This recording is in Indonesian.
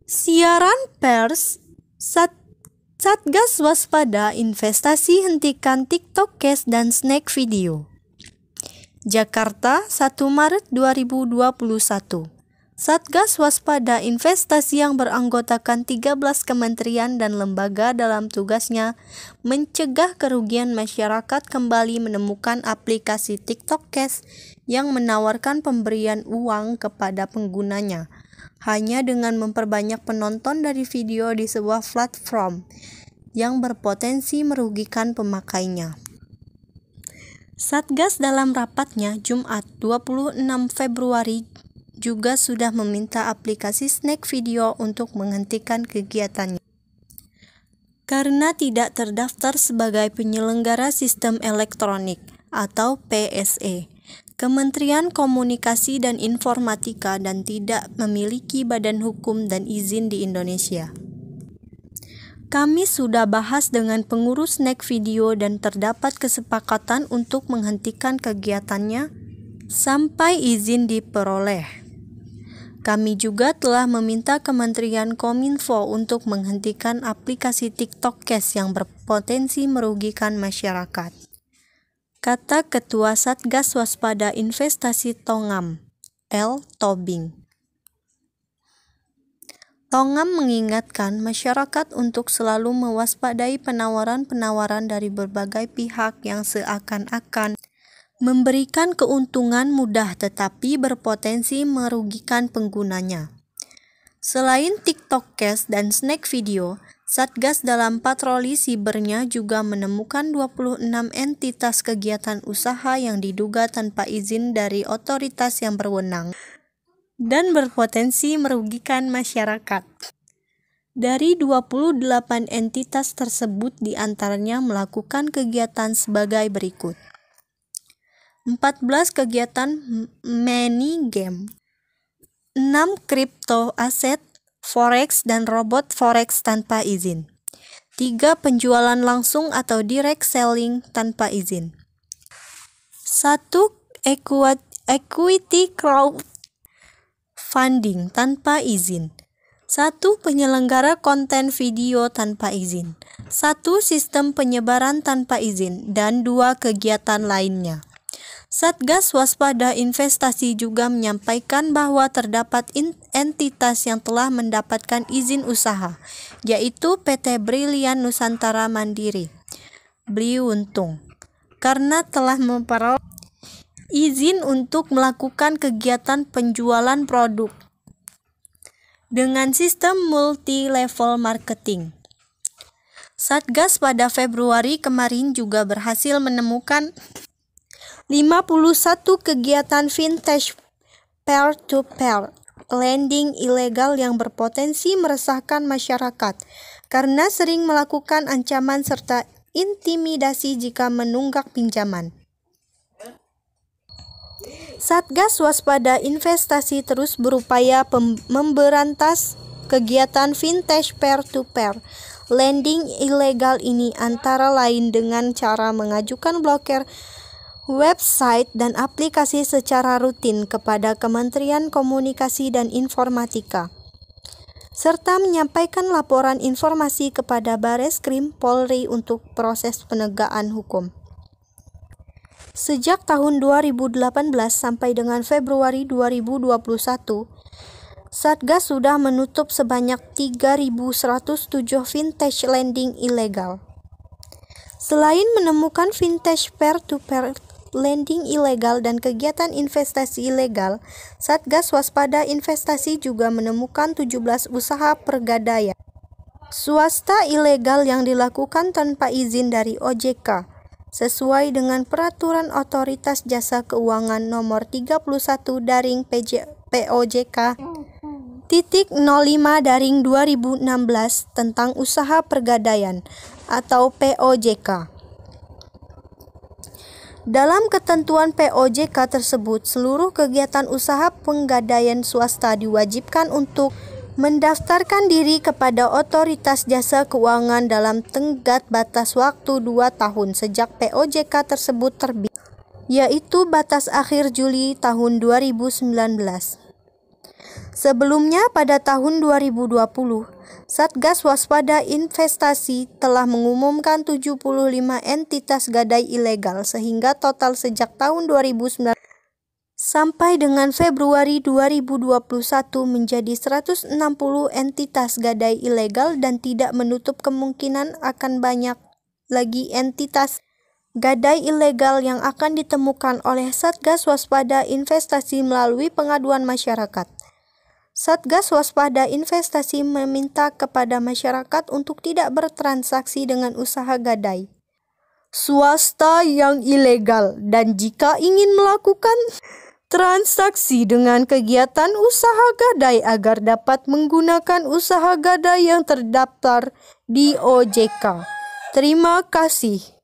Siaran pers, Satgas waspada investasi hentikan TikTok Cash dan Snack Video. Jakarta, 1 Maret 2021. Satgas waspada investasi yang beranggotakan 13 kementerian dan lembaga dalam tugasnya mencegah kerugian masyarakat kembali menemukan aplikasi TikTok Cash yang menawarkan pemberian uang kepada penggunanya hanya dengan memperbanyak penonton dari video di sebuah platform yang berpotensi merugikan pemakainya. Satgas dalam rapatnya Jumat 26 Februari juga sudah meminta aplikasi Snack Video untuk menghentikan kegiatannya karena tidak terdaftar sebagai penyelenggara sistem elektronik atau PSE. Kementerian Komunikasi dan Informatika dan tidak memiliki badan hukum dan izin di Indonesia. Kami sudah bahas dengan pengurus Snack Video dan terdapat kesepakatan untuk menghentikan kegiatannya sampai izin diperoleh. Kami juga telah meminta Kementerian Kominfo untuk menghentikan aplikasi TikTok Cash yang berpotensi merugikan masyarakat, kata Ketua Satgas Waspada Investasi Tongam, L. Tobing. Tongam mengingatkan masyarakat untuk selalu mewaspadai penawaran-penawaran dari berbagai pihak yang seakan-akan memberikan keuntungan mudah tetapi berpotensi merugikan penggunanya. Selain TikTok Cash dan Snack Video, Satgas dalam patroli sibernya juga menemukan 26 entitas kegiatan usaha yang diduga tanpa izin dari otoritas yang berwenang dan berpotensi merugikan masyarakat. Dari 28 entitas tersebut diantaranya melakukan kegiatan sebagai berikut. 14 kegiatan money game, 6 kripto aset, forex dan robot forex tanpa izin, 3 penjualan langsung atau direct selling tanpa izin, 1 equity crowdfunding tanpa izin, 1 penyelenggara konten video tanpa izin, 1 sistem penyebaran tanpa izin, dan 2 kegiatan lainnya. Satgas Waspada Investasi juga menyampaikan bahwa terdapat entitas yang telah mendapatkan izin usaha, yaitu PT Brilian Nusantara Mandiri, Bliuntung, karena telah memperoleh izin untuk melakukan kegiatan penjualan produk dengan sistem multi-level marketing. Satgas pada Februari kemarin juga berhasil menemukan 51 kegiatan vintage peer-to-peer lending ilegal yang berpotensi meresahkan masyarakat karena sering melakukan ancaman serta intimidasi jika menunggak pinjaman. Satgas Waspada Investasi terus berupaya memberantas kegiatan vintage peer-to-peer lending ilegal ini antara lain dengan cara mengajukan blokir website dan aplikasi secara rutin kepada Kementerian Komunikasi dan Informatika, serta menyampaikan laporan informasi kepada Bareskrim Polri untuk proses penegakan hukum. Sejak tahun 2018 sampai dengan Februari 2021, Satgas sudah menutup sebanyak 3.107 vintage lending ilegal. Selain menemukan vintage peer-to-peer lending ilegal dan kegiatan investasi ilegal, Satgas Waspada Investasi juga menemukan 17 usaha pergadaian swasta ilegal yang dilakukan tanpa izin dari OJK, sesuai dengan Peraturan Otoritas Jasa Keuangan Nomor 31/POJK /05/2016 tentang usaha pergadaian atau POJK. Dalam ketentuan POJK tersebut, seluruh kegiatan usaha penggadaian swasta diwajibkan untuk mendaftarkan diri kepada Otoritas Jasa Keuangan dalam tenggat batas waktu 2 tahun sejak POJK tersebut terbit, yaitu batas akhir Juli tahun 2019. Sebelumnya pada tahun 2020, Satgas Waspada Investasi telah mengumumkan 75 entitas gadai ilegal sehingga total sejak tahun 2019 sampai dengan Februari 2021 menjadi 160 entitas gadai ilegal dan tidak menutup kemungkinan akan banyak lagi entitas gadai ilegal yang akan ditemukan oleh Satgas Waspada Investasi melalui pengaduan masyarakat. Satgas Waspada Investasi meminta kepada masyarakat untuk tidak bertransaksi dengan usaha gadai swasta yang ilegal, dan jika ingin melakukan transaksi dengan kegiatan usaha gadai agar dapat menggunakan usaha gadai yang terdaftar di OJK. Terima kasih.